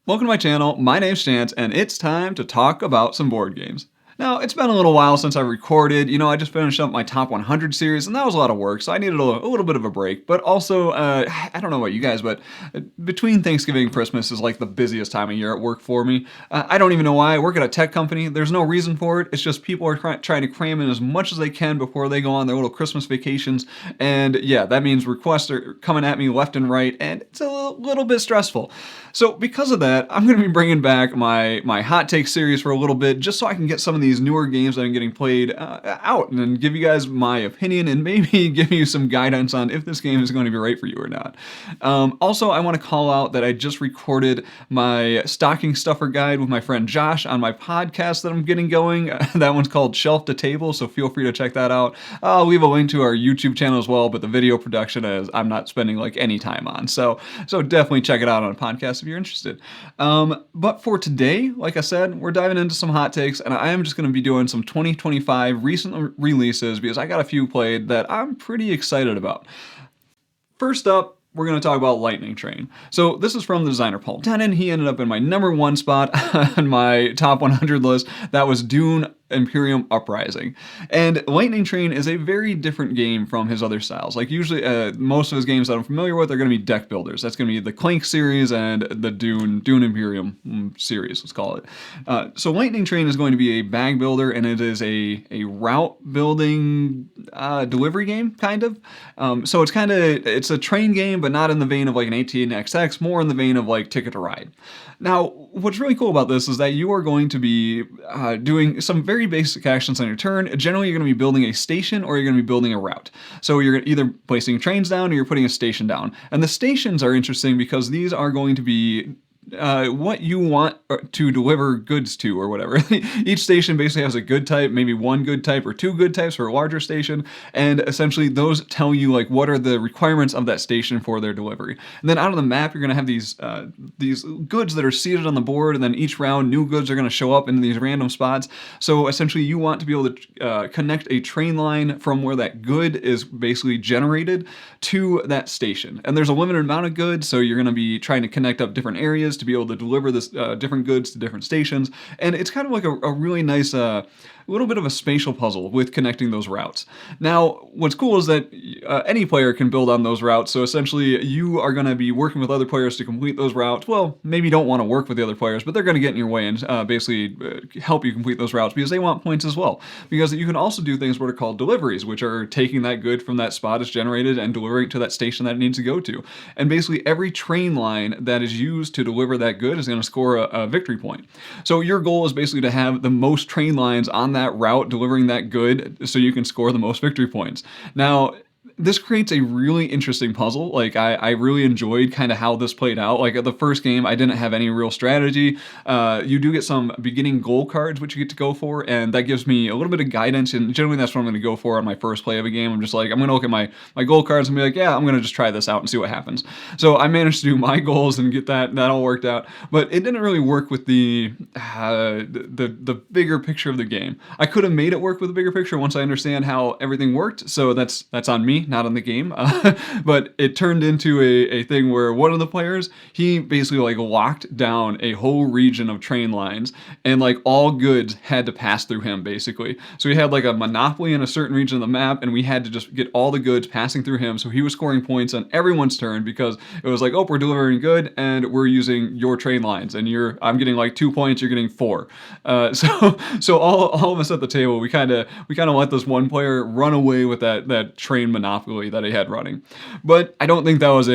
Welcome to my channel, my name's Chance, and it's time to talk about some board games. Now, it's been a little while since I recorded. I just finished up my top 100 series, and that was a lot of work, so I needed a little bit of a break. But also, I don't know about you guys, but between Thanksgiving and Christmas is like the busiest time of year at work for me. I don't even know why. I work at a tech company. There's no reason for it. It's just people are trying to cram in as much as they can before they go on their little Christmas vacations. And yeah, that means requests are coming at me left and right, and it's a little bit stressful. So because of that, I'm going to be bringing back my hot take series for a little bit, just so I can get some of these newer games that I'm getting played out and give you guys my opinion and maybe give you some guidance on if this game is going to be right for you or not. Also, I want to call out that I just recorded my stocking stuffer guide with my friend Josh on my podcast that I'm getting going. That one's called Shelf to Table, so feel free to check that out. I'll leave a link to our YouTube channel as well, but the video production is I'm not spending like any time on. So definitely check it out on a podcast if you're interested. But for today, like I said, we're diving into some hot takes, and I am just going to be doing some 2025 recent releases because I got a few played that I'm pretty excited about. First up, we're going to talk about Lightning Train. So this is from the designer Paul Dennen. He ended up in my #1 spot on my top 100 list. That was Dune Imperium Uprising. And Lightning Train is a very different game from his other styles. Like usually most of his games that I'm familiar with are going to be deck builders. That's going to be the Clank series and the Dune Imperium series, let's call it. So Lightning Train is going to be a bag builder, and it is a route building delivery game, kind of. So it's a train game, but not in the vein of like an AT&XX, more in the vein of like Ticket to Ride. Now, what's really cool about this is that you are going to be doing some very basic actions on your turn. Generally, you're going to be building a station or you're going to be building a route. So you're either placing trains down or you're putting a station down. And the stations are interesting because these are going to be what you want to deliver goods to or whatever. Each station basically has a good type, maybe one good type or two good types for a larger station, and essentially those tell you like what are the requirements of that station for their delivery. And then out of the map, you're going to have these goods that are seated on the board, and then each round new goods are going to show up in these random spots. So essentially you want to be able to connect a train line from where that good is basically generated to that station. And there's a limited amount of goods, so you're going to be trying to connect up different areas to be able to deliver this different goods to different stations. And it's kind of like a really nice little bit of a spatial puzzle with connecting those routes. Now, what's cool is that any player can build on those routes, so essentially you are going to be working with other players to complete those routes. Well, maybe you don't want to work with the other players, but they're going to get in your way and basically help you complete those routes because they want points as well. Because you can also do things what are called deliveries, which are taking that good from that spot it's generated and delivering it to that station that it needs to go to. And basically every train line that is used to deliver that good is going to score a victory point. So your goal is basically to have the most train lines on that route delivering that good so you can score the most victory points. Now, this creates a really interesting puzzle. Like I really enjoyed kind of how this played out. Like at the first game, I didn't have any real strategy. You do get some beginning goal cards, which you get to go for, and that gives me a little bit of guidance. And generally, that's what I'm going to go for on my first play of a game. I'm just like, I'm going to look at my goal cards and be like, yeah, I'm going to just try this out and see what happens. So I managed to do my goals and get that all worked out. But it didn't really work with the bigger picture of the game. I could have made it work with the bigger picture once I understand how everything worked. So that's on me, not on the game. But it turned into a thing where one of the players, he basically like locked down a whole region of train lines, and like all goods had to pass through him basically. So he had like a monopoly in a certain region of the map, and we had to just get all the goods passing through him. So he was scoring points on everyone's turn because it was like, oh, we're delivering good and we're using your train lines, and I'm getting like 2 points, you're getting 4. So all of us at the table, we kind of let this one player run away with that train monopoly that he had running. But I don't think that was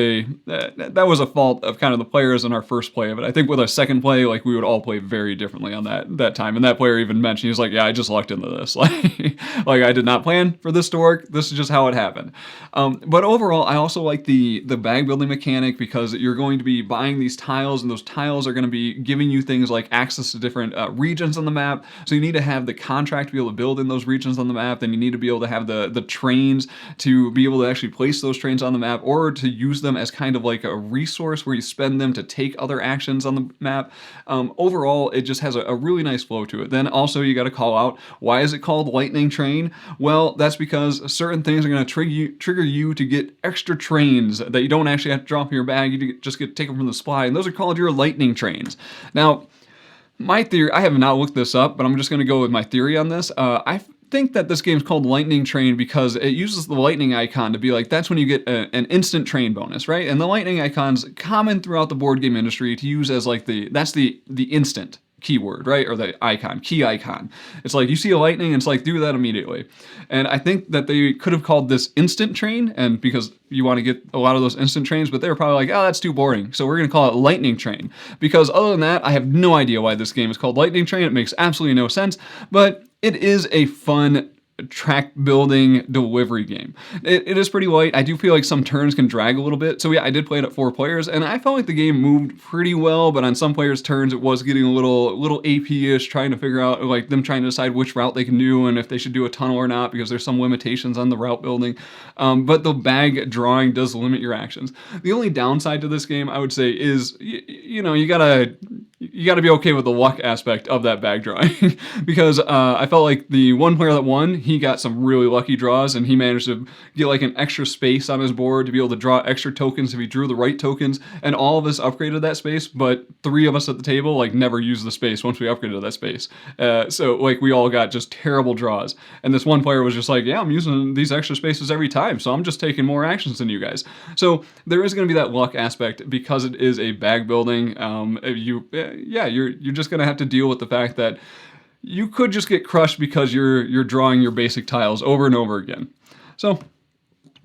a fault of kind of the players in our first play of it. I think with our second play, like we would all play very differently on that time. And that player even mentioned, he's like, yeah, I just lucked into this. Like I did not plan for this to work. This is just how it happened. But overall, I also like the bag building mechanic because you're going to be buying these tiles, and those tiles are going to be giving you things like access to different regions on the map. So you need to have the contract to be able to build in those regions on the map. Then you need to be able to have the trains to be able to actually place those trains on the map, or to use them as kind of like a resource where you spend them to take other actions on the map. Overall, it just has a really nice flow to it. Then also you got to call out, why is it called Lightning lightning train? Well, that's because certain things are going to trigger you to get extra trains that you don't actually have to drop in your bag. You just get taken from the supply, and those are called your lightning trains. Now, my theory, I have not looked this up, but I'm just going to go with my theory on this. I think that this game's called Lightning Train because it uses the lightning icon to be like, that's when you get an instant train bonus, right? And the lightning icon's common throughout the board game industry to use as like that's the instant keyword, right? Or the icon, key icon. It's like you see a lightning and it's like, do that immediately. And I think that they could have called this instant train, and because you want to get a lot of those instant trains, but they were probably like, oh, that's too boring. So we're going to call it lightning train. Because other than that, I have no idea why this game is called Lightning Train. It makes absolutely no sense, but it is a fun track building delivery game. It is pretty light. I do feel like some turns can drag a little bit. So yeah, I did play it at 4 players, and I felt like the game moved pretty well, but on some players' turns it was getting a little AP-ish, trying to figure out, like them trying to decide which route they can do and if they should do a tunnel or not, because there's some limitations on the route building. But the bag drawing does limit your actions. The only downside to this game, I would say, is you gotta be okay with the luck aspect of that bag drawing. Because I felt like the one player that won, he got some really lucky draws, and he managed to get like an extra space on his board to be able to draw extra tokens if he drew the right tokens, and all of us upgraded that space, but 3 of us at the table like never used the space once we upgraded that space. So like we all got just terrible draws, and this one player was just like, yeah, I'm using these extra spaces every time, so I'm just taking more actions than you guys. So there is going to be that luck aspect because it is a bag building. You're just going to have to deal with the fact that you could just get crushed because you're drawing your basic tiles over and over again. So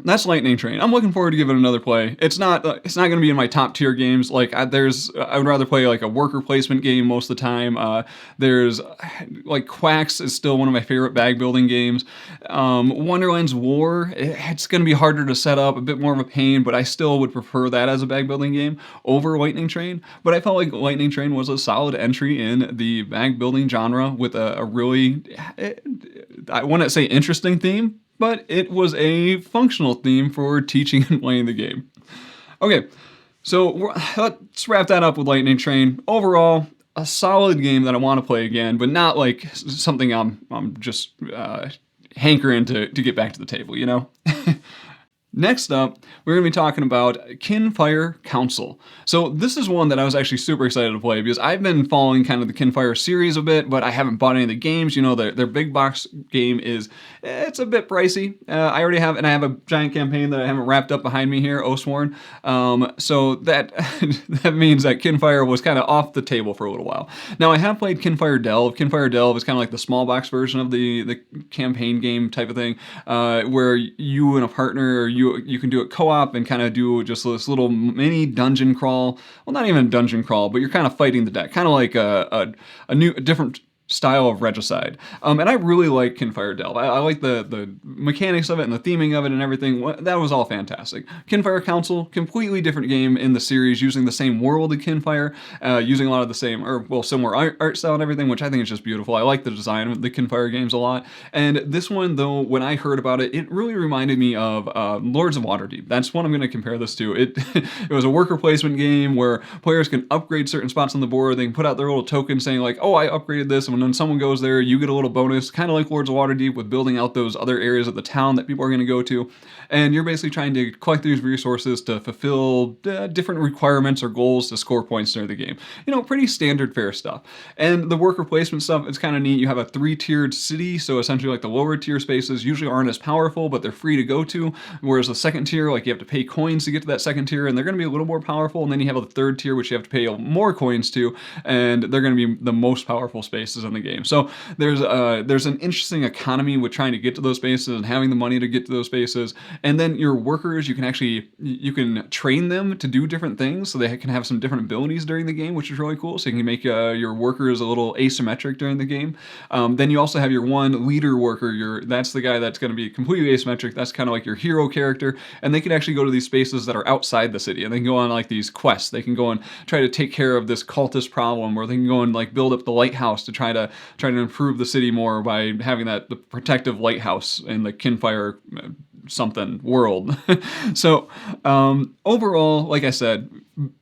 that's Lightning Train. I'm looking forward to giving it another play. It's not going to be in my top tier games. Like I would rather play like a worker placement game most of the time. There's like Quacks is still one of my favorite bag building games. Wonderland's War, it's going to be harder to set up, a bit more of a pain, but I still would prefer that as a bag building game over Lightning Train. But I felt like Lightning Train was a solid entry in the bag building genre with a really, I wouldn't say interesting theme, but it was a functional theme for teaching and playing the game. Okay, so let's wrap that up with Lightning Train. Overall, a solid game that I want to play again, but not like something I'm just hankering to get back to the table, you know? Next up, we're going to be talking about Kinfire Council. So this is one that I was actually super excited to play because I've been following kind of the Kinfire series a bit, but I haven't bought any of the games. You know, their big box game it's a bit pricey. I already have, and I have a giant campaign that I haven't wrapped up behind me here, Oathsworn. So that that means that Kinfire was kind of off the table for a little while. Now I have played Kinfire Delve. Kinfire Delve is kind of like the small box version of the campaign game type of thing, where you and a partner, or you can do it co-op and kind of do just this little mini dungeon crawl. Well, not even a dungeon crawl, but you're kind of fighting the deck, kind of like a different style of regicide. And I really like Kinfire Delve. I like the mechanics of it and the theming of it and everything. That was all fantastic. Kinfire Council, completely different game in the series, using the same world of Kinfire, using a lot of the same, or well, similar art style and everything, which I think is just beautiful. I like the design of the Kinfire games a lot. And this one, though, when I heard about it, it really reminded me of Lords of Waterdeep. That's what I'm going to compare this to. It was a worker placement game where players can upgrade certain spots on the board. They can put out their little token saying like, oh, I upgraded this, and when someone goes there, you get a little bonus, kind of like Lords of Waterdeep, with building out those other areas of the town that people are going to go to. And you're basically trying to collect these resources to fulfill different requirements or goals to score points during the game. You know, pretty standard fare stuff. And the worker placement stuff, it's kind of neat. You have a 3-tiered city, so essentially like the lower tier spaces usually aren't as powerful, but they're free to go to, whereas the second tier, like you have to pay coins to get to that second tier, and they're going to be a little more powerful. And then you have a third tier, which you have to pay more coins to, and they're going to be the most powerful spaces in the game. So there's an interesting economy with trying to get to those spaces and having the money to get to those spaces. And then your workers, you can train them to do different things, so they can have some different abilities during the game, which is really cool. So you can make your workers a little asymmetric during the game. Then you also have your one leader worker. That's the guy that's going to be completely asymmetric. That's kind of like your hero character, and they can actually go to these spaces that are outside the city, and they can go on like these quests. They can go and try to take care of this cultist problem, or they can go and like build up the lighthouse to try to improve the city more by having the protective lighthouse in the Kinfire something world. So overall, like I said,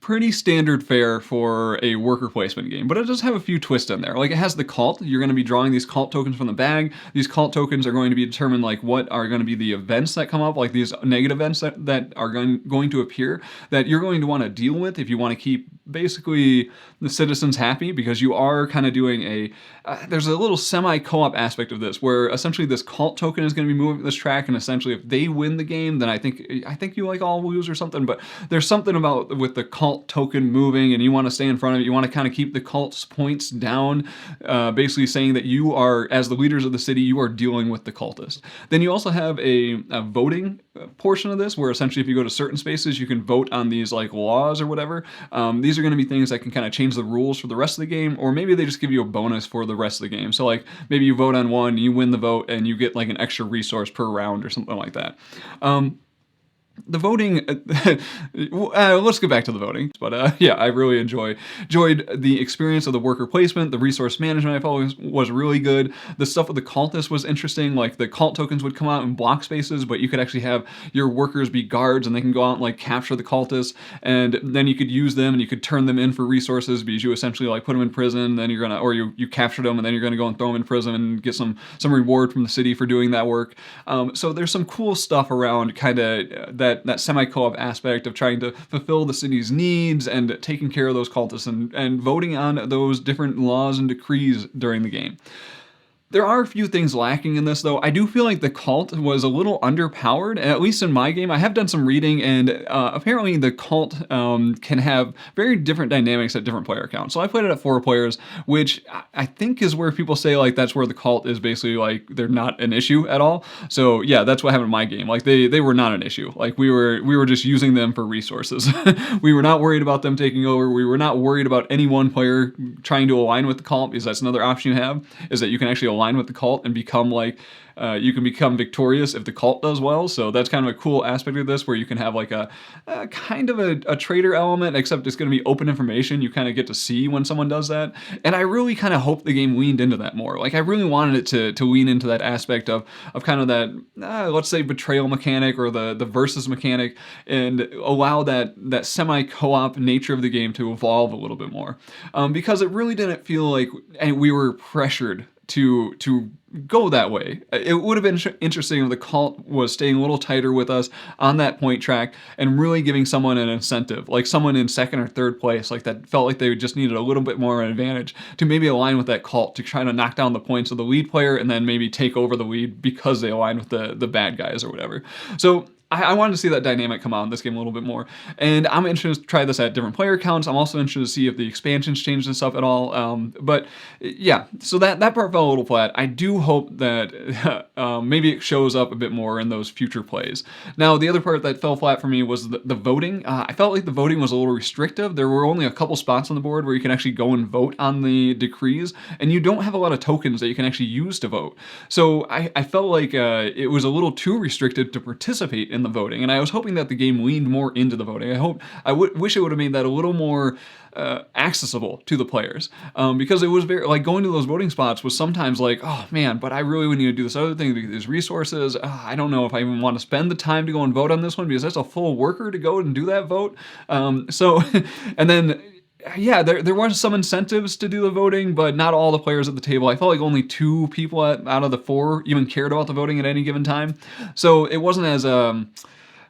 pretty standard fare for a worker placement game, but it does have a few twists in there. Like, it has the cult. You're going to be drawing these cult tokens from the bag. These cult tokens are going to be determined like what are going to be the events that come up, like these negative events that are going to appear that you're going to want to deal with if you want to keep basically the citizens happy, because you are kind of doing there's a little semi-co-op aspect of this where essentially this cult token is going to be moving this track, and essentially if they win the game, then I think you like all lose or something, but there's something about with the cult token moving and you want to stay in front of it. You want to kind of keep the cult's points down, basically saying that you are, as the leaders of the city, you are dealing with the cultist. Then you also have a voting portion of this where essentially if you go to certain spaces, you can vote on these like laws or whatever. These are going to be things that can kind of change the rules for the rest of the game, or maybe they just give you a bonus for the rest of the game. So like maybe you vote on one, you win the vote, and you get like an extra resource per round or something like that. The voting, let's get back to the voting, but yeah, I really enjoyed the experience of the worker placement. The resource management I thought was really good. The stuff with the cultists was interesting, like the cult tokens would come out in block spaces, but you could actually have your workers be guards and they can go out and like capture the cultists, and then you could use them and you could turn them in for resources, because you essentially like put them in prison, then you're gonna, or you captured them and then you're gonna go and throw them in prison and get some reward from the city for doing that work. So there's some cool stuff around kind of that semi-co-op aspect of trying to fulfill the city's needs and taking care of those cultists and voting on those different laws and decrees during the game. There are a few things lacking in this, though. I do feel like the cult was a little underpowered, at least in my game. I have done some reading, and apparently the cult can have very different dynamics at different player counts. So I played it at 4 players, which I think is where people say like that's where the cult is basically like they're not an issue at all. So yeah, that's what happened in my game. Like they were not an issue. Like we were just using them for resources. We were not worried about them taking over. We were not worried about any one player trying to align with the cult, because that's another option you have, is that you can actually align with the cult and become like you can become victorious if the cult does well. So that's kind of a cool aspect of this, where you can have like a kind of a traitor element, except it's going to be open information. You kind of get to see when someone does that, and I really kind of hope the game leaned into that more. Like I really wanted it to lean into that aspect of kind of that let's say betrayal mechanic or the versus mechanic, and allow that semi co-op nature of the game to evolve a little bit more, because it really didn't feel like we were pressured to go that way. It would have been interesting if the cult was staying a little tighter with us on that point track and really giving someone an incentive, like someone in second or third place, like that felt like they just needed a little bit more of an advantage to maybe align with that cult to try to knock down the points of the lead player and then maybe take over the lead because they align with the bad guys or whatever. So I wanted to see that dynamic come out in this game a little bit more, and I'm interested to try this at different player counts. I'm also interested to see if the expansions changed and stuff at all, but yeah, so that part fell a little flat. I do hope that maybe it shows up a bit more in those future plays. Now, the other part that fell flat for me was the voting. I felt like the voting was a little restrictive. There were only a couple spots on the board where you can actually go and vote on the decrees, and you don't have a lot of tokens that you can actually use to vote. So I felt like it was a little too restricted to participate in the voting, and I was hoping that the game leaned more into the voting. I wish it would have made that a little more accessible to the players, because it was very like going to those voting spots was sometimes like, oh man, but I really would need to do this other thing to get these resources. I don't know if I even want to spend the time to go and vote on this one, because that's a full worker to go and do that vote. So and then yeah, there were some incentives to do the voting, but not all the players at the table. I felt like only 2 people out of the 4 even cared about the voting at any given time. So it wasn't as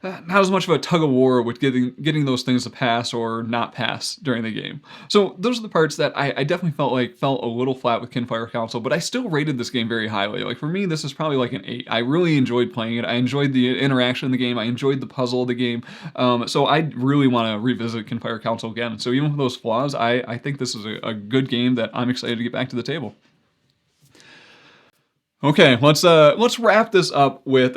not as much of a tug of war with getting those things to pass or not pass during the game. So those are the parts that I definitely felt a little flat with Kinfire Council, but I still rated this game very highly. Like for me, this is probably like an 8. I really enjoyed playing it. I enjoyed the interaction in the game. I enjoyed the puzzle of the game. So I really want to revisit Kinfire Council again. So even with those flaws, I think this is a good game that I'm excited to get back to the table. Okay, let's wrap this up with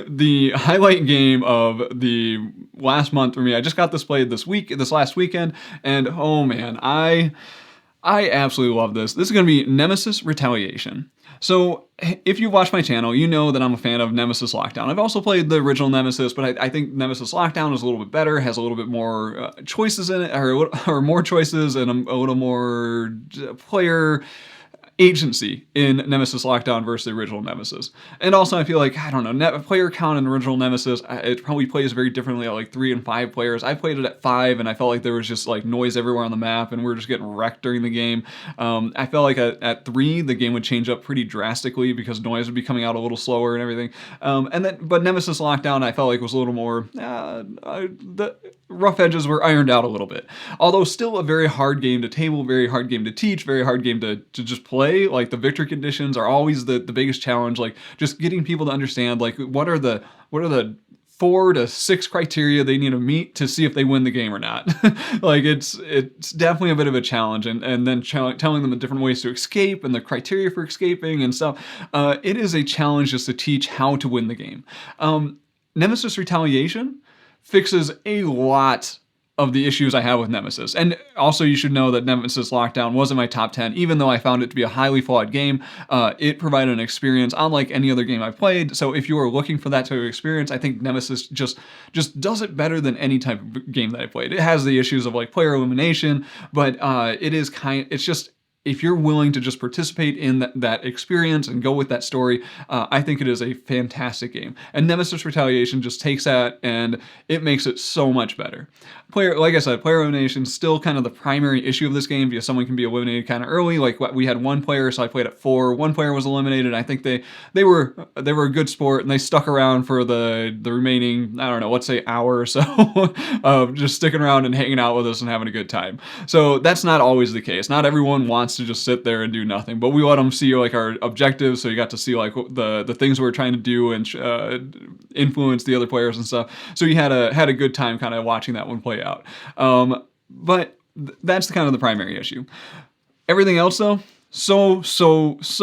the highlight game of the last month for me. I just got this played this last weekend, and oh man, I absolutely love this. This is going to be Nemesis Retaliation. So if you've watched my channel, you know that I'm a fan of Nemesis Lockdown. I've also played the original Nemesis, but I think Nemesis Lockdown is a little bit better, has a little bit more choices in it, or more choices and a little more player agency in Nemesis Lockdown versus the original Nemesis. And also, I feel like, I don't know, player count in original Nemesis, it probably plays very differently at like 3 and 5 players. I played it at 5, and I felt like there was just like noise everywhere on the map, and we were just getting wrecked during the game. I felt like at 3, the game would change up pretty drastically because noise would be coming out a little slower and everything. But Nemesis Lockdown, I felt like was a little more, the rough edges were ironed out a little bit. Although still a very hard game to table, very hard game to teach, very hard game to just play. Like the victory conditions are always the biggest challenge. Like just getting people to understand like what are the 4 to 6 criteria they need to meet to see if they win the game or not. Like it's definitely a bit of a challenge, and then telling them the different ways to escape and the criteria for escaping and stuff. It is a challenge just to teach how to win the game. Nemesis Retaliation fixes a lot of the issues I have with Nemesis. And also you should know that Nemesis Lockdown was in my top 10, even though I found it to be a highly flawed game. It provided an experience unlike any other game I've played. So if you are looking for that type of experience, I think Nemesis just does it better than any type of game that I played. It has the issues of like player elimination, but it's just, if you're willing to just participate in that experience and go with that story, I think it is a fantastic game. And Nemesis Retaliation just takes that and it makes it so much better. Like I said, player elimination is still kind of the primary issue of this game because someone can be eliminated kind of early. Like we had one player, so I played at 4. One player was eliminated. I think they were a good sport and they stuck around for the remaining, I don't know, let's say hour or so of just sticking around and hanging out with us and having a good time. So that's not always the case. Not everyone wants to just sit there and do nothing, but we let them see like our objectives, so you got to see like the things we're trying to do and influence the other players and stuff. So you had a good time kind of watching that one play out. But that's kind of the primary issue. Everything else though, so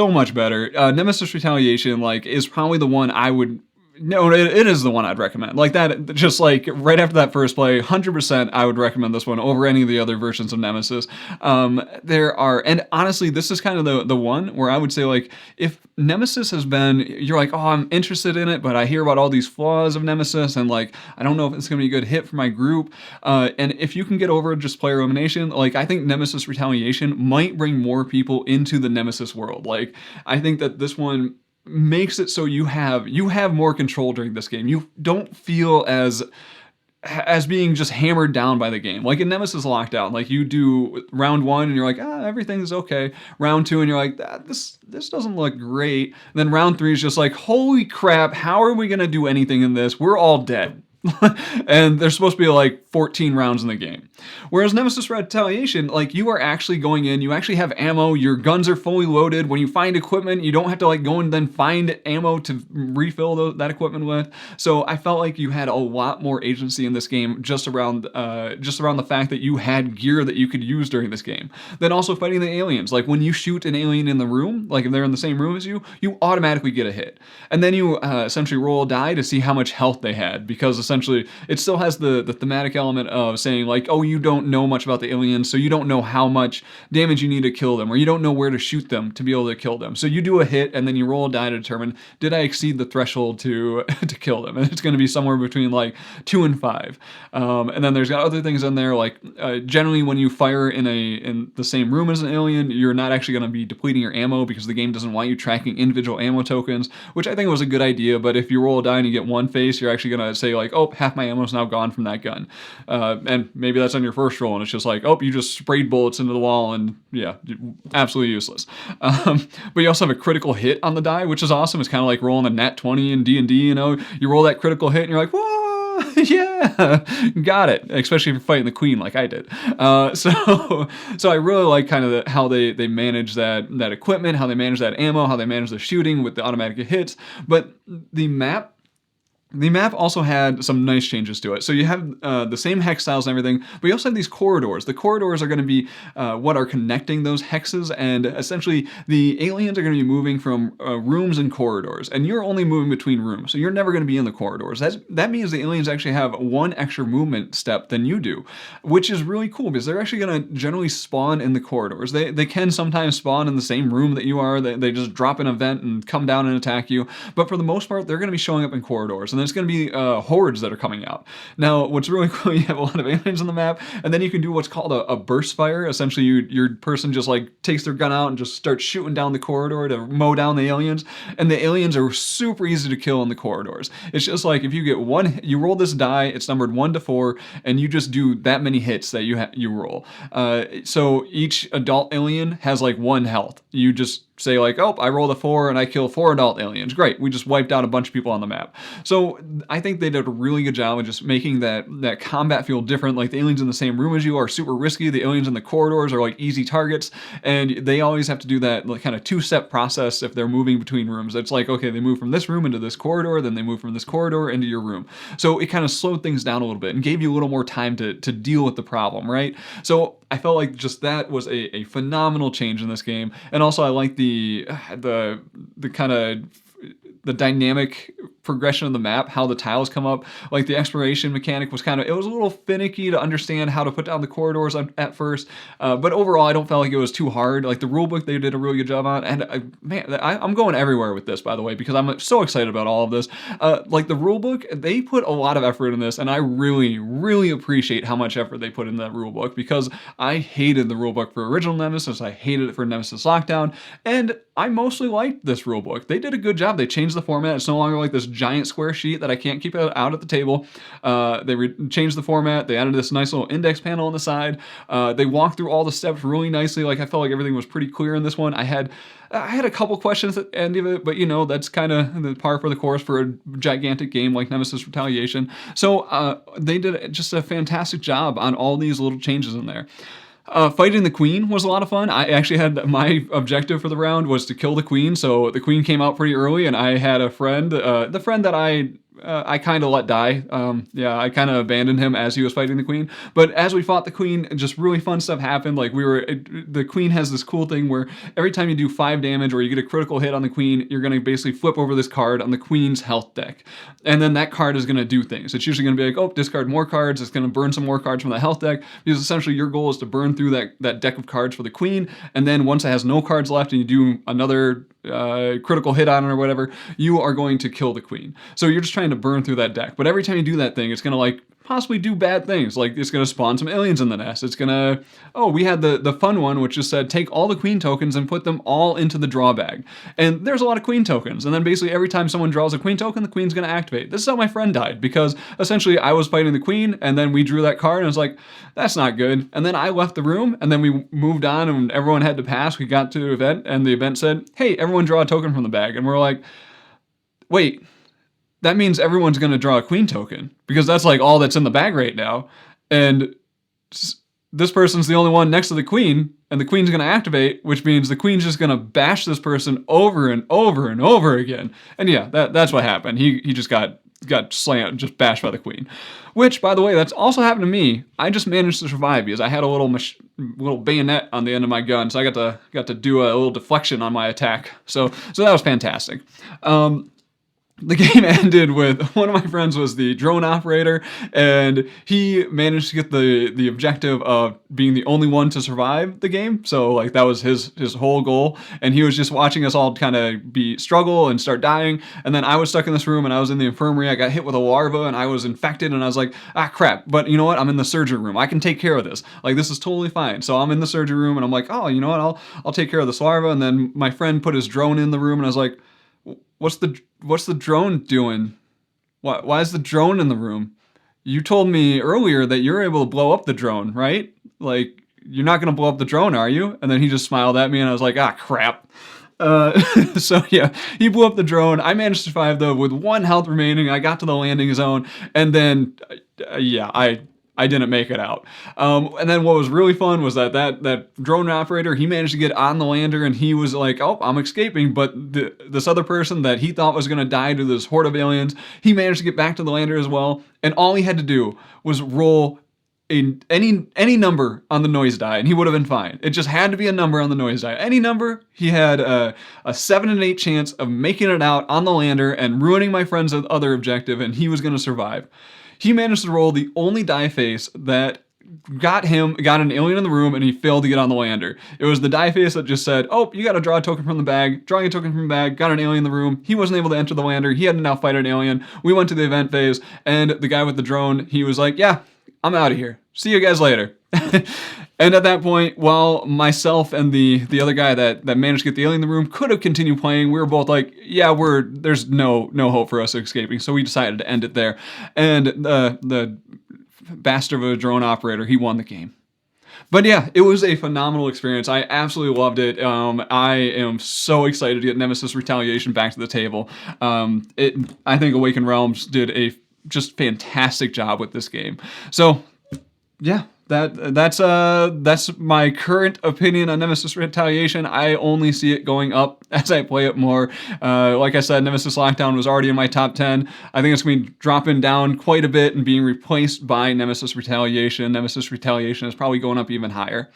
much better. Nemesis Retaliation like is probably the one I would. No, it is the one I'd recommend. Like that, just like right after that first play, 100% I would recommend this one over any of the other versions of Nemesis. And honestly, this is kind of the one where I would say like, if Nemesis has been, you're like, oh, I'm interested in it, but I hear about all these flaws of Nemesis, and like, I don't know if it's gonna be a good hit for my group. And if you can get over just player elimination, like I think Nemesis Retaliation might bring more people into the Nemesis world. Like, I think that this one makes it so you have more control during this game. You don't feel as being just hammered down by the game. Like in Nemesis Lockdown, like you do round 1 and you're like, everything's okay. Round 2 and you're like, this doesn't look great. And then round 3 is just like, holy crap, how are we gonna do anything in this? We're all dead. And there's supposed to be like 14 rounds in the game. Whereas Nemesis Retaliation, like you are actually going in, you actually have ammo, your guns are fully loaded. When you find equipment, you don't have to like go and then find ammo to refill that equipment with. So I felt like you had a lot more agency in this game just around the fact that you had gear that you could use during this game. Then also fighting the aliens. Like when you shoot an alien in the room, like if they're in the same room as you automatically get a hit. And then you essentially roll a die to see how much health they had, because essentially it still has the thematic element of saying like, oh, you don't know much about the aliens, so you don't know how much damage you need to kill them, or you don't know where to shoot them to be able to kill them. So you do a hit and then you roll a die to determine, did I exceed the threshold to kill them? And it's going to be somewhere between like 2 and 5. And then there's got other things in there, like generally when you fire in the same room as an alien, you're not actually going to be depleting your ammo because the game doesn't want you tracking individual ammo tokens, which I think was a good idea. But if you roll a die and you get one face, you're actually going to say like, oh, half my ammo is now gone from that gun. And maybe that's on your first roll and it's just like, oh, you just sprayed bullets into the wall, and yeah, absolutely useless. But you also have a critical hit on the die, which is awesome. It's kind of like rolling a nat 20 in D&D, you know, you roll that critical hit and you're like, whoa, yeah, got it. Especially if you're fighting the queen like I did. So I really like kind of how they manage that equipment, how they manage that ammo, how they manage the shooting with the automatic hits. But the map also had some nice changes to it. So you have the same hex styles and everything, but you also have these corridors. The corridors are going to be what are connecting those hexes, and essentially the aliens are going to be moving from rooms and corridors, and you're only moving between rooms, so you're never going to be in the corridors. That means the aliens actually have one extra movement step than you do, which is really cool because they're actually going to generally spawn in the corridors. They can sometimes spawn in the same room that you are. They just drop an event and come down and attack you, but for the most part, they're going to be showing up in corridors. And then it's going to be hordes that are coming out. Now, what's really cool, you have a lot of aliens on the map, and then you can do what's called a burst fire. Essentially, your person just like takes their gun out and just starts shooting down the corridor to mow down the aliens, and the aliens are super easy to kill in the corridors. It's just like if you get one, you roll this die, it's numbered 1 to 4, and you just do that many hits that you roll. So each adult alien has like 1 health. You just say like, oh, I rolled a 4 and I kill 4 adult aliens. Great, we just wiped out a bunch of people on the map. So I think they did a really good job of just making that combat feel different. Like the aliens in the same room as you are super risky. The aliens in the corridors are like easy targets, and they always have to do that like kind of 2-step process if they're moving between rooms. It's like, okay, they move from this room into this corridor, then they move from this corridor into your room. So it kind of slowed things down a little bit and gave you a little more time to deal with the problem, right? So I felt like just that was a phenomenal change in this game. And also I like the kind of the dynamic progression of the map, how the tiles come up. Like the exploration mechanic was it was a little finicky to understand how to put down the corridors at first, but overall I don't feel like it was too hard. Like the rulebook they did a really good job on, and I'm going everywhere with this, by the way, because I'm so excited about all of this. Like the rulebook, they put a lot of effort in this, and I really, really appreciate how much effort they put in that rulebook, because I hated the rulebook for original Nemesis, I hated it for Nemesis Lockdown, and I mostly liked this rulebook. They did a good job. They changed the format. It's no longer like this giant square sheet that I can't keep out at the table. They changed the format. They added this nice little index panel on the side. They walked through all the steps really nicely. Like I felt like everything was pretty clear in this one. I had a couple questions at the end of it, but that's kind of the par for the course for a gigantic game like Nemesis Retaliation. So they did just a fantastic job on all these little changes in there. Fighting the queen was a lot of fun. I actually had my objective for the round was to kill the queen, so the queen came out pretty early, and I had a friend, the friend that I kind of let die. I kind of abandoned him as he was fighting the queen. But as we fought the queen, just really fun stuff happened. Like the queen has this cool thing where every time you do 5 damage or you get a critical hit on the queen, you're going to basically flip over this card on the queen's health deck. And then that card is going to do things. It's usually going to be like, oh, discard more cards. It's going to burn some more cards from the health deck, because essentially your goal is to burn through that deck of cards for the queen. And then once it has no cards left and you do another critical hit on it or whatever, you are going to kill the queen. So you're just trying to burn through that deck. But every time you do that thing, it's going to like possibly do bad things. Like it's going to spawn some aliens in the nest. It's going to, we had the fun one, which just said, take all the queen tokens and put them all into the draw bag. And there's a lot of queen tokens. And then basically every time someone draws a queen token, the queen's going to activate. This is how my friend died, because essentially I was fighting the queen and then we drew that card and I was like, that's not good. And then I left the room and then we moved on and everyone had to pass. We got to the event and the event said, hey, everyone draw a token from the bag. And we're like, wait, that means everyone's going to draw a queen token, because that's like all that's in the bag right now. And this person's the only one next to the queen, and the queen's going to activate, which means the queen's just going to bash this person over and over and over again. And yeah, that's what happened. He just got slammed, just bashed by the queen. Which, by the way, that's also happened to me. I just managed to survive because I had a little bayonet on the end of my gun, so I got to do a little deflection on my attack. So that was fantastic. The game ended with one of my friends was the drone operator, and he managed to get the objective of being the only one to survive the game. So like that was his whole goal, and he was just watching us all kind of struggle and start dying. And then I was stuck in this room and I was in the infirmary. I got hit with a larva and I was infected, and I was like, crap, but you know what? I'm in the surgery room. I can take care of this. Like this is totally fine. So I'm in the surgery room and I'm like, oh, you know what? I'll take care of this larva. And then my friend put his drone in the room and I was like, what's the drone doing? Why is the drone in the room? You told me earlier that you're able to blow up the drone, right? Like, you're not going to blow up the drone, are you? And then he just smiled at me and I was like, crap. So yeah, he blew up the drone. I managed to survive though with 1 health remaining. I got to the landing zone, and then, I didn't make it out. And then what was really fun was that drone operator, he managed to get on the lander and he was like, oh, I'm escaping. But this other person that he thought was going to die to this horde of aliens, he managed to get back to the lander as well. And all he had to do was roll any number on the noise die and he would have been fine. It just had to be a number on the noise die. Any number, he had a 7 in 8 chance of making it out on the lander and ruining my friend's other objective, and he was going to survive. He managed to roll the only die face that got an alien in the room, and he failed to get on the lander. It was the die face that just said, oh, you got to draw a token from the bag. Drawing a token from the bag, got an alien in the room. He wasn't able to enter the lander. He had to now fight an alien. We went to the event phase, and the guy with the drone, he was like, yeah, I'm out of here. See you guys later. And at that point, while myself and the other guy that managed to get the alien in the room could have continued playing, we were both like, yeah, there's no hope for us escaping. So we decided to end it there. And the bastard of a drone operator, he won the game. But yeah, it was a phenomenal experience. I absolutely loved it. I am so excited to get Nemesis Retaliation back to the table. I think Awakened Realms did a just fantastic job with this game. So yeah, that's my current opinion on Nemesis Retaliation. I only see it going up as I play it more. Like I said, Nemesis Lockdown was already in my top 10. I think it's going to be dropping down quite a bit and being replaced by Nemesis Retaliation. Nemesis Retaliation is probably going up even higher.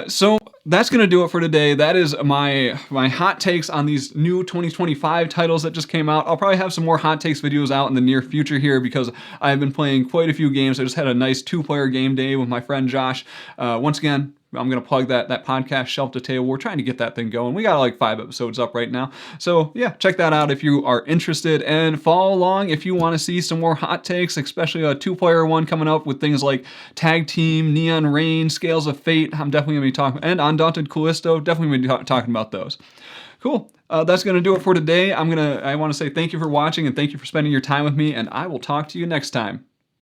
So that's going to do it for today. That is my hot takes on these new 2025 titles that just came out. I'll probably have some more hot takes videos out in the near future here because I've been playing quite a few games. I just had a nice 2-player game day with my friend Josh. Once again, I'm going to plug that podcast, Shelf to Table. We're trying to get that thing going. We got like 5 episodes up right now. So yeah, check that out if you are interested, and follow along if you want to see some more hot takes, especially a 2-player one coming up with things like Tag Team, Neon Rain, Scales of Fate. I'm definitely going to be talking, and Undaunted Callisto, definitely going to be talking about those. Cool. That's going to do it for today. I want to say thank you for watching and thank you for spending your time with me, and I will talk to you next time.